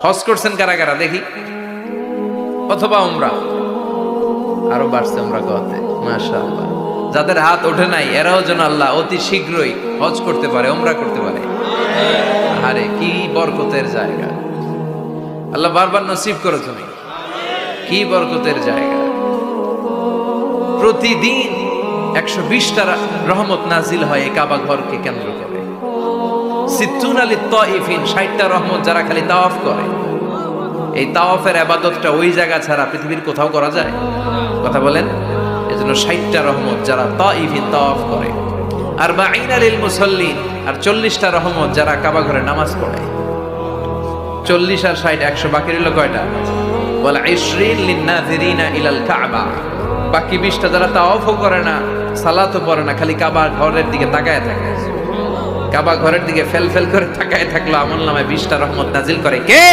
হজ করছেন কারা কারা দেখি, অথবা উমরা, আরো বাড়ছে উমরা করতে, মাশাআল্লাহ। যাদের হাত ওঠে নাই এরাও যেন আল্লাহ অতি শীঘ্রই হজ করতে পারে, উমরা করতে পারে। আরে কি বরকতের জায়গা, আল্লাহ বারবার নসিব করো তুমি, কি বরকতের জায়গা। প্রতিদিন 120টা রহমত নাজিল হয় এই কাবা ঘরকে কেন্দ্র করে। সিত্তুন আলী তাইফিন, 60টা রহমত যারা খালি তাওয়াফ করে। এই তাওয়াফের ইবাদতটা ওই জায়গা ছাড়া পৃথিবীর কোথাও করা যায়? কথা বলেন। এজন্য 60টা রহমত যারা তাইফিন তাওয়াফ করে, আর বাঈনা লিল মুসাল্লিন, আর 40টা রহমত যারা কাবা ঘরে নামাজ পড়ে। 40 আর 60 100, বাকি রইল কয়টা? ওয়াল 20 লিন-নাযিরিনা ইলাল কাবা। বাকি 20টা যারা তাওয়াফও করে না, সালাতও পড়ে না, খালি কাবা ঘরের দিকে তাকায় থাকে। কাবা ঘরের দিকে ফেল ফেল করে তাকায় থাকলো, আমলনামায় 20টা রহমত নাজিল করে কে?